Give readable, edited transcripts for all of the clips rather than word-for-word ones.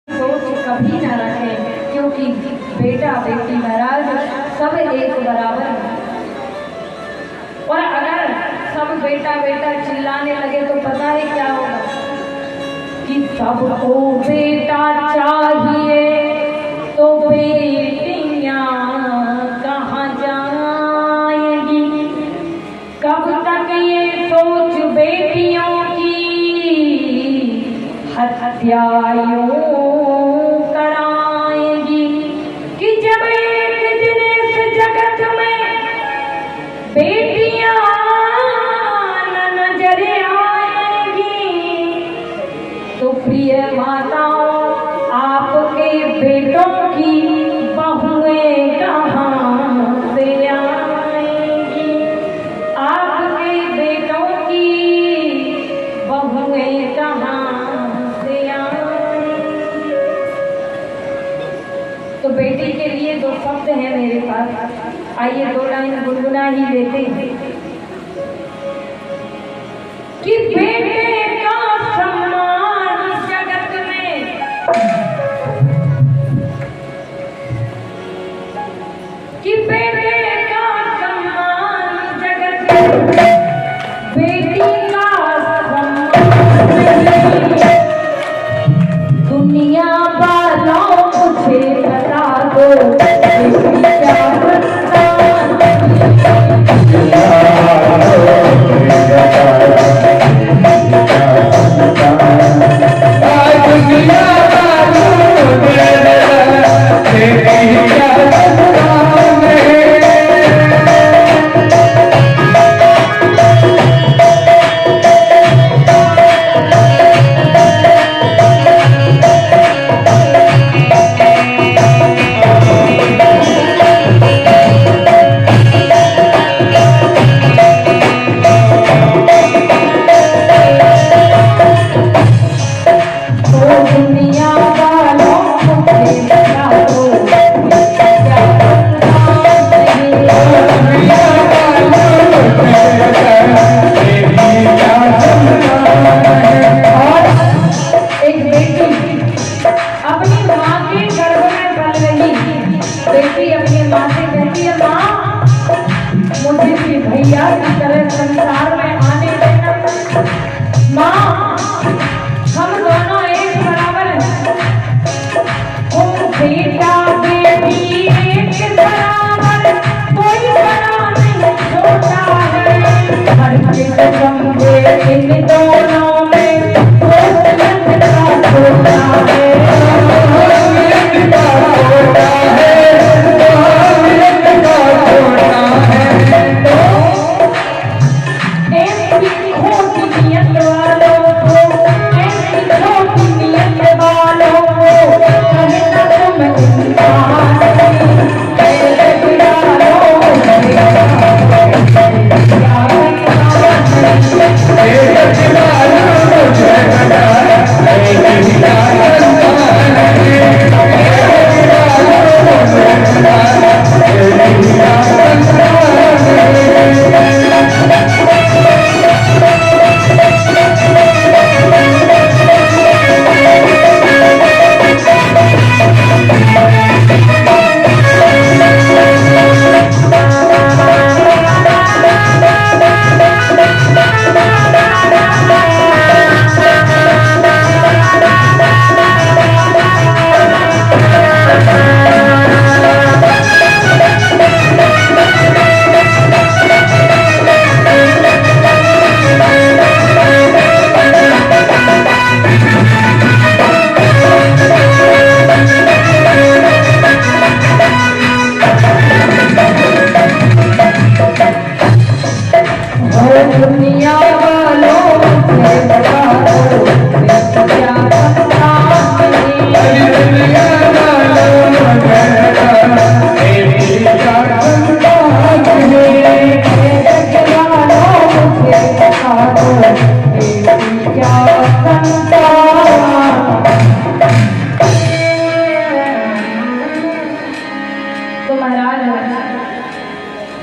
सोच कभी न रखें, क्योंकि बेटा बेटी महाराज सब एक बराबर है। और अगर सब बेटा बेटा चिल्लाने लगे तो पता है क्या होगा कि सबको बेटा चाहिए तो बेटियां कहाँ जाएंगी। कब तक ये सोच बेटियों की हत्याएं कराएंगी कि जब एक दिन इस जगत में बेटियां न नजर आएंगी तो प्रिय माताओं आपके बेटों की बहुएं कहाँ से आएंगी। आपके बेटों की बहुएं कहाँ से आएंगी। तो बेटी के लिए दो शब्द हैं मेरे पास, आइए दो लाइन गुनगुना ही लेते हैं कि बेटे का सम्मान जगत में, कि बेटे का सम्मान जगत में, बेटी का सम्मान दुनिया वालों मुझे बता दो बेटी क्या भैया की तरह संसार में आने देना। माँ हम दोनों एक बराबर हैं, वो बेटा बेटी एक बराबर, कोई बड़ा नहीं छोटा है। हर के समझे इन दोनों में छोटा है।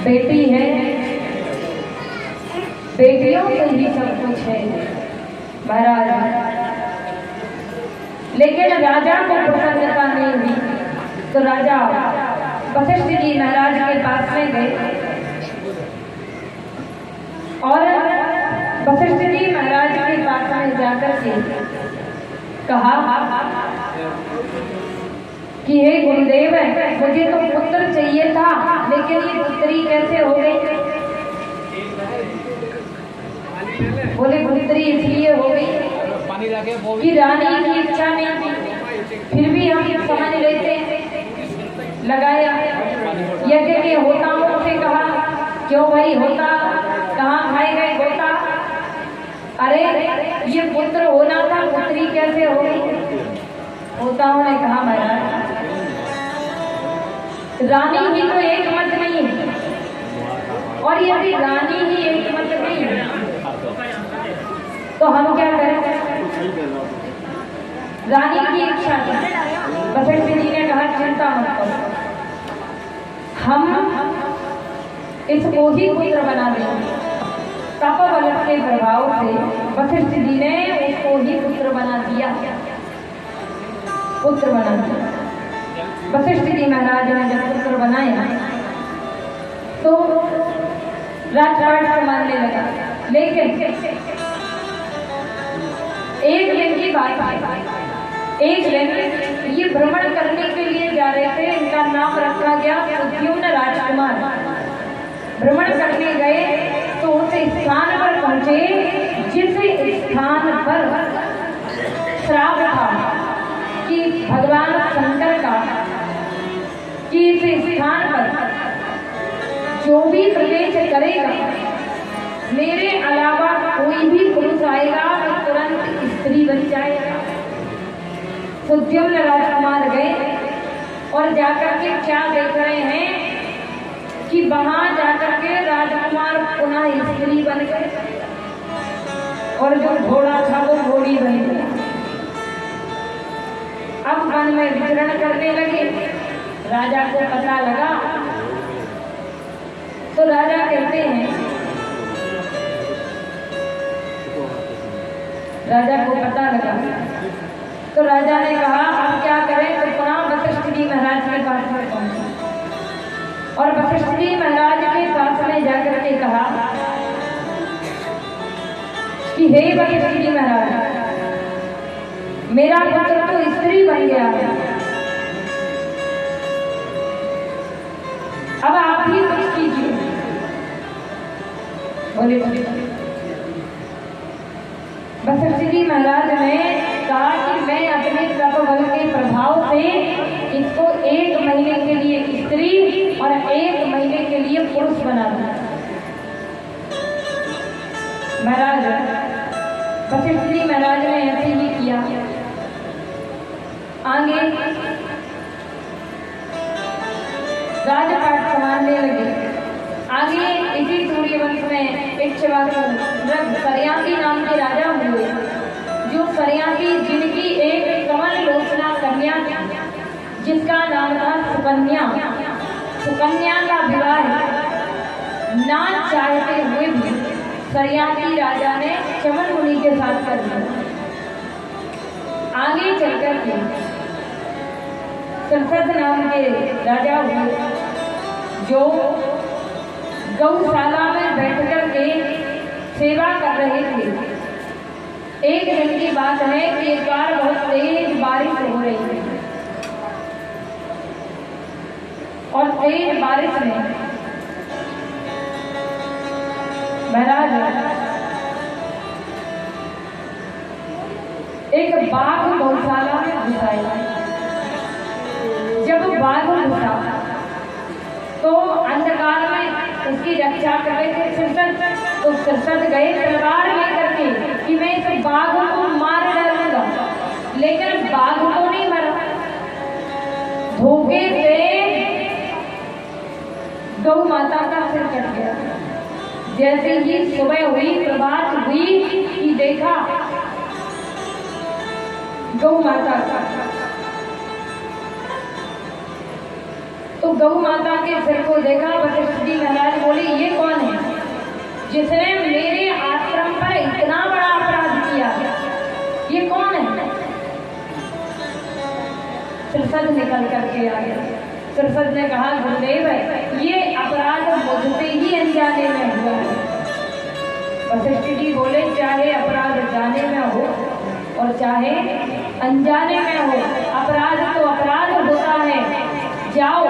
बेटी है, बेटियों से ही सब कुछ है महाराज। लेकिन राजा को प्रसन्नता नहीं हुई। तो राजा वशिष्ठ जी महाराज के पास में गए और वशिष्ठ जी महाराज के पास में जाकर के कहा कि हे गुरुदेव, मुझे तो पुत्र चाहिए था, लेकिन ये पुत्री कैसे हो गई? बोले पुत्री इसलिए हो गई कि रानी की इच्छा नहीं थी, फिर भी हम समझ लेते लगाया। यज्ञ के होताओं से कहा, क्यों भाई होता कहाँ खाए गए होता? अरे ये पुत्र होना था, पुत्री कैसे हो गई? होताओं ने कहा महाराज रानी ही तो एक मत नहीं है, और यदि रानी ही एक मत नहीं है तो हम क्या करें? रानी की इच्छा थी। वशिष्ठ जी ने कहा चिंता मत करो, हम इसको ही पुत्र बना देंगे। तपोबल के प्रभाव से वशिष्ठ जी ने उसको ही पुत्र बना दिया, पुत्र बना दिया। वशिष्ठ जी महाराज ने जब पुत्र बनाया तो राजपाट संभालने लगा। लेकिन एक दिन की बात है, एक दिन ये भ्रमण करने के लिए जा रहे थे, इनका नाम रखा गया सुद्युम्न राजकुमार। भ्रमण करने गए तो उस स्थान पर पहुंचे जिस स्थान पर श्राप था कि भगवान शंकर का कि इस स्थान पर जो भी प्रवेश करेगा मेरे अलावा कोई भी पुरुष आएगा तो तुरंत स्त्री बन जाएगा। सुद्युम्न राजकुमार गए और जाकर के क्या देख रहे हैं कि वहां जाकर के राजकुमार पुनः स्त्री बन गए और जो घोड़ा था वो घोड़ी बन गया। अब वन में विचरण करने लगे। राजा को पता लगा तो राजा कहते हैं, राजा को पता लगा तो राजा ने कहा अब क्या करें? तो पुनः वशिष्ठ जी महाराज के पास में पहुंचे और वशिष्ठ जी महाराज के पास में जाकर के कहा कि हे वशिष्ठ जी महाराज, मेरा पुत्र तो स्त्री बन गया है, अब आप ही कुछ कीजिए। बोले वशिष्ठ जी महाराज ने कहा कि मैं अपने तपोबल के प्रभाव से इसको 1 महीने के लिए स्त्री और 1 महीने के लिए पुरुष बना दूं। महाराज वशिष्ठ जी महाराज ने ऐसे ही किया। आगे राजपाट संभालने लगे। आगे इसी सूर्यवंश में इक्ष्वाकु सरयाती नाम के राजा हुए, जो सरयाती जिनकी एक कमल लोचना कन्या थी जिसका नाम था सुकन्या। सुकन्या का विवाह ना चाहते हुए भी सरयाती राजा ने चमन मुनि के साथ कर दिया। आगे चलकर के संसद नाम के राजा हुए, जो गौशाला में बैठकर के सेवा कर रहे थे। एक दिन की बात है कि एक बार बहुत तेज बारिश हो रही थी और तेज बारिश में महाराज एक बाघ गौशाला में घुस आया। जब बाघ घुसा तो अंधकार में उसकी रक्षा कर रहे थे सिरसद, तो सिरसद गए तलवार लेकर के कि मैं इस बाघ को मार डालूंगा, लेकिन बाघ को नहीं मारा। धोखे से गौ माता का सिर कट गया। जैसे ही सुबह हुई, प्रभात हुई कि देखा गौ माता का, तो गौ माता के सिर को देखा। वशिष्ठ जी महाराज बोले ये कौन है जिसने मेरे आश्रम पर इतना बड़ा अपराध किया? ये कौन है? सिरसद निकल करके आ गया। सिरसद ने कहा गुरुदेव ये अपराध मुझसे ही अनजाने में हुआ है। वशिष्ठ जी बोले चाहे अपराध जाने में हो और चाहे अनजाने में हो, अपराध तो अपराध होता है। जाओ,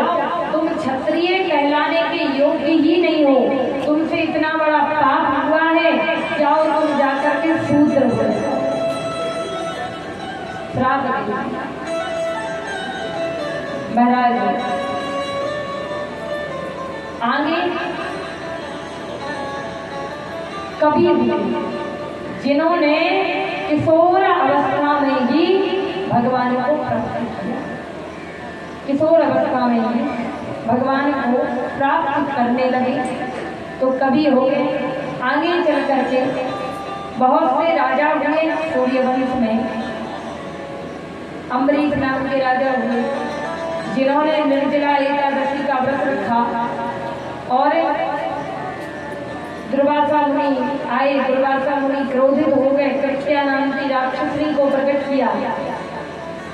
तुम क्षत्रिय कहलाने के योग्य ही नहीं हो, तुमसे इतना बड़ा पाप हुआ है, जाओ तुम जाकर के शूद्र हो जाओ। महाराज आगे कभी भी जिन्होंने किशोर अवस्था में ही भगवान को प्राप्त किया, किशोर अवस्था में ही भगवान को प्राप्त करने लगे, तो कभी हो गए। आगे चल करके बहुत से राजा हुए सूर्यवंश में। अम्बरीश नाम के राजा हुए जिन्होंने निर्जला एकादशी का व्रत रखा और दुर्वासा मुनि आए। दुर्वासा मुनि क्रोधित हो गए, कृत्या नाम की राक्षसी को प्रकट किया,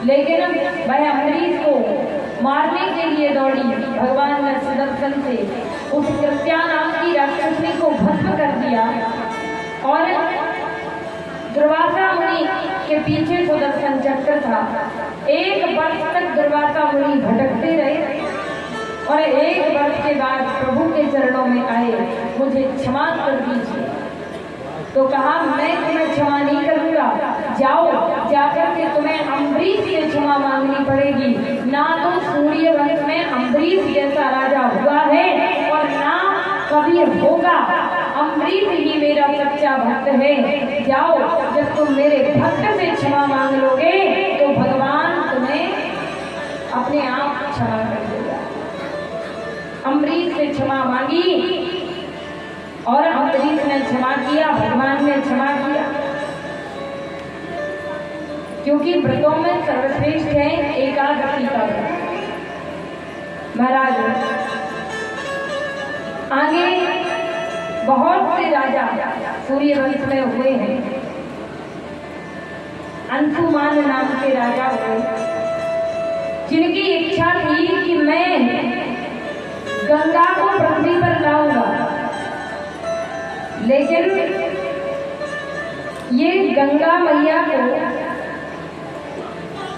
लेकिन वह अम्बरीश को मारने के लिए दौड़ी। भगवान ने सुदर्शन से उस कृत्या नाम की राक्षसी को भस्म कर दिया और दुर्वासा मुनि के पीछे सुदर्शन चक्र था। 1 वर्ष तक दुर्वासा मुनि भटकते रहे और 1 वर्ष के बाद प्रभु के चरणों में आए, मुझे क्षमा कर दीजिए। तो कहा मैं तुम्हें क्षमा नहीं करूंगा, जाओ जाकर के तुम्हें अम्बरीश से क्षमा मांगनी पड़ेगी। ना तो सूर्यवंश में अम्बरीश जैसा राजा हुआ है और ना कभी होगा। अम्बरीश ही मेरा सच्चा भक्त है। जाओ, जब तुम मेरे भक्त से क्षमा मांग लोगे तो भगवान तुम्हें अपने आप क्षमा कर देगा। अम्बरीश से क्षमा मांगी और अम्बरीश ने क्षमा किया, भगवान ने क्षमा किया, क्योंकि व्रतों में सर्वश्रेष्ठ है एकादशी का व्रत। महाराज आगे बहुत से राजा सूर्यवंश में हुए हैं। अंशुमान नाम के राजा हुए जिनकी इच्छा थी कि मैं गंगा को पृथ्वी पर लाऊंगा, लेकिन ये गंगा मैया को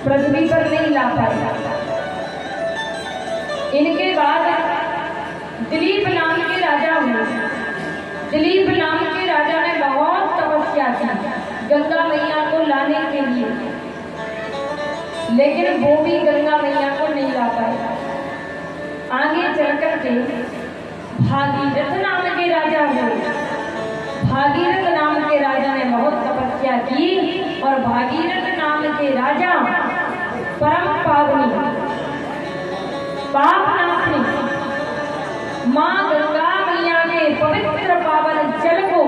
पृथ्वी पर नहीं ला पाया। इनके बाद दिलीप नाम के राजा हुए। दिलीप नाम के राजा ने बहुत तपस्या की गंगा मैया को लाने के लिए, लेकिन वो भी गंगा मैया को नहीं ला पाया। आगे चलकर के भागीरथ नाम के राजा हुए। भागीरथ नाम के राजा ने बहुत तपस्या की और भागीरथ नाम के राजा परम पावनी पाप नाशनी माँ गंगा मैया के पवित्र पावन जल को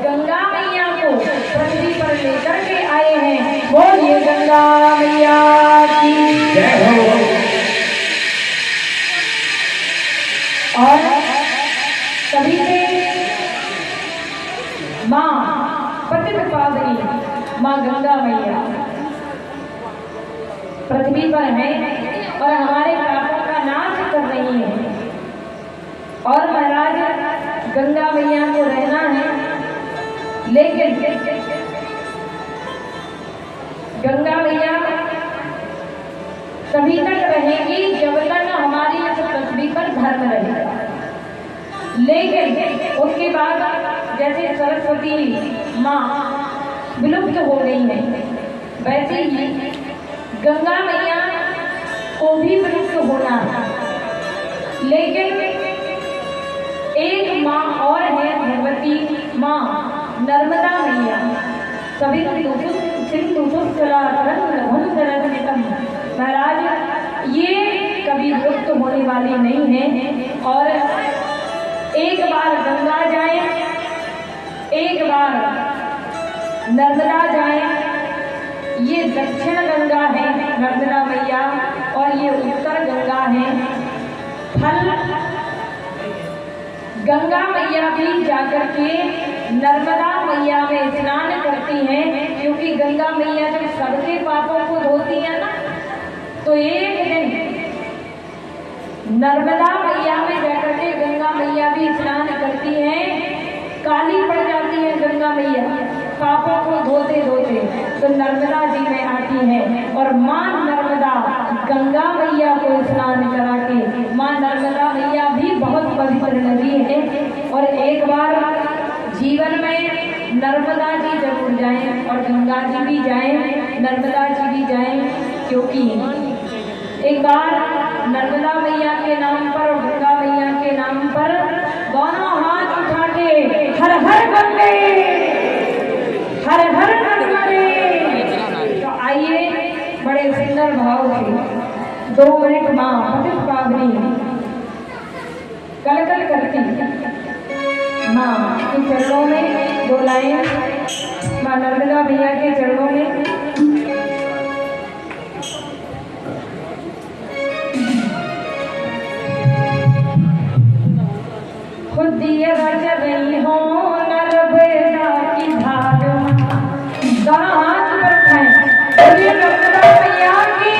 गंगा मैया को पृथ्वी पर लेकर के आए हैं। बोलिए गंगा मैया की जय हो। और तभी से माँ पतित पावनी माँ गंगा मैया पृथ्वी पर है और हमारे पापों का नाश कर रही है। और महाराज गंगा मैया को रहना है, लेकिन गंगा मैया तभी तक रहेगी जब तक हमारी इस पृथ्वी पर धर्म रहेगा। लेकिन उसके बाद जैसे सरस्वती माँ विलुप्त हो गई है, वैसे ही गंगा मैया को भी विलुप्त होना है। लेकिन एक माँ और है, भगवती माँ नर्मदा मैया। सभी महाराज ये कभी लुप्त होने वाली नहीं है। और एक बार गंगा जाए, एक बार नर्मदा जाए। ये दक्षिण गंगा है नर्मदा मैया और ये उत्तर गंगा है। फल गंगा मैया भी जाकर के नर्मदा मैया में स्नान करती हैं, क्योंकि गंगा मैया जब सबके पापों को धोती है ना, तो एक दिन नर्मदा मैया में जाकर के गंगा मैया भी स्नान करती हैं, काली पड़ जाती है गंगा मैया पापों को धोते धोते, तो नर्मदा जी में आती है और माँ नर्मदा गंगा मैया को स्नान करा के, माँ नर्मदा मैया भी बहुत पवित्र नदी है। और एक बार जीवन में नर्मदा जी जरूर जाएं और गंगा जी भी जाएं, नर्मदा जी भी जाएं, क्योंकि एक बार नर्मदा मैया के नाम पर और गंगा मैया के नाम पर दोनों हाथ उठा के हर हर गंगे हर हर नर्मदे, तो आइए बड़े सुंदर भाव से 2 मिनट माँ पतित पावनी कलकल करती माँ के चरणों में 2 लाइन, माँ नर्मदा मैया के चरणों में। खुद दिए रच गई हो नर्मदा की धार, दोनों हाथ पर उठाएं, बोलिए नर्मदा मैया की।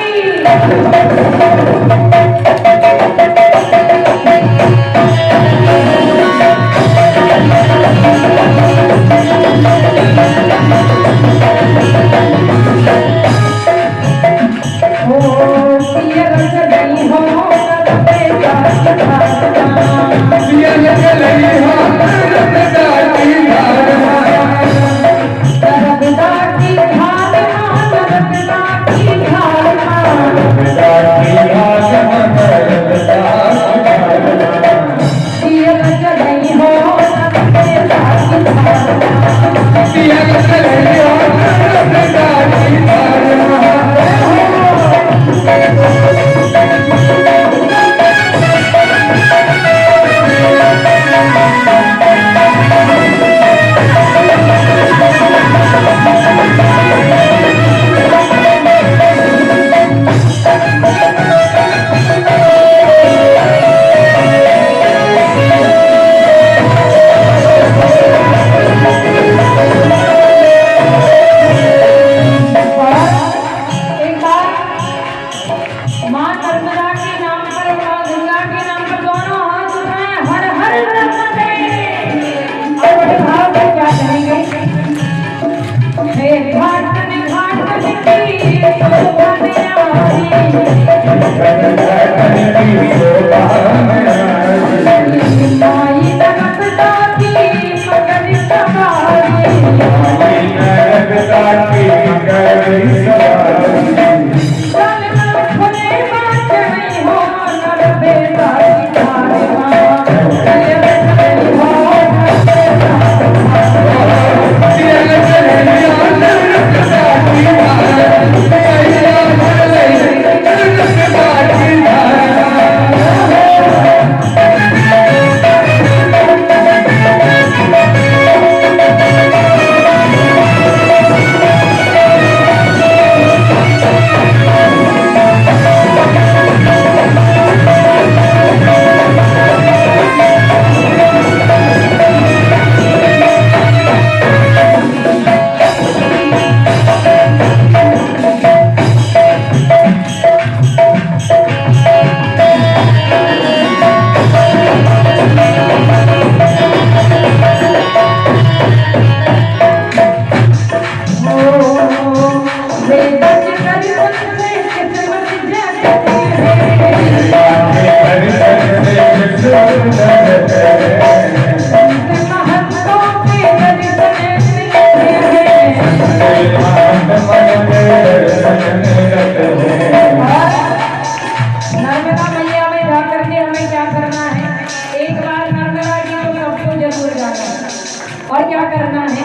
और क्या करना है,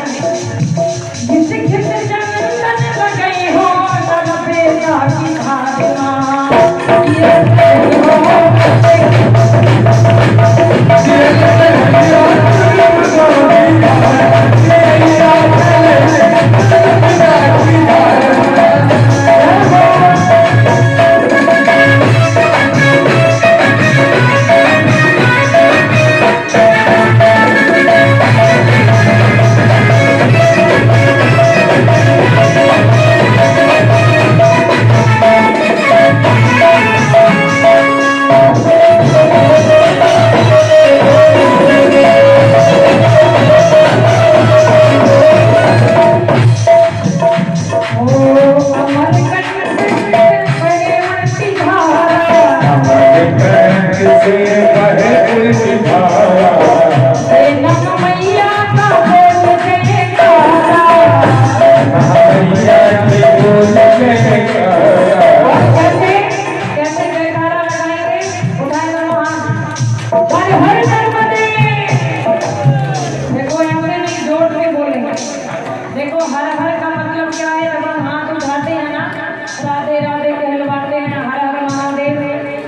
जिसे हो की फिर कहे उल्टी धारा। नम मैया का बोल जयकारा, मैया के बोल जयकारा। कैसे कैसे जयकारा लगाएंगे? उठाए दोनों हाथ, हर हर नर्मदे। देखो यहाँ पे नहीं, जोर से बोलेंगे। देखो हर हर का मतलब क्या है? जब हम हाथ उठाते हैं ना, राधे राधे कहलवाते हैं, हर हर महादेव,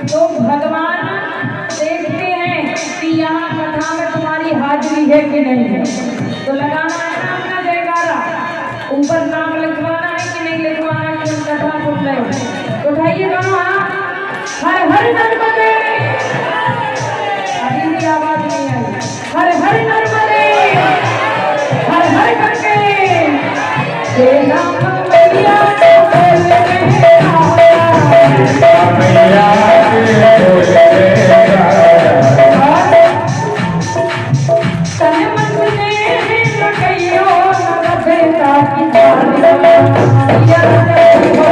तो भगवान देखते हैं कि यहाँ कथा में तुम्हारी हाजिरी है कि नहीं है। तो लगाना है ना अपना जयकारा, ऊपर नाम लिखवाना है कि नहीं लिखवाना कि हम कथा सुन रहे हैं। तो उठाइए दोनों हाथ, हर हर नर्मदे। अभी भी आवाज नहीं आई। हर हर नर्मदे, हर हर करके तेरा मैया को बोल जयकारा। मैया के बोल जयकारा। तन मन ने लकैयो न बेटा की जान, या देखो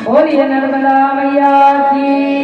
बोलिए नर्मदा मैया की।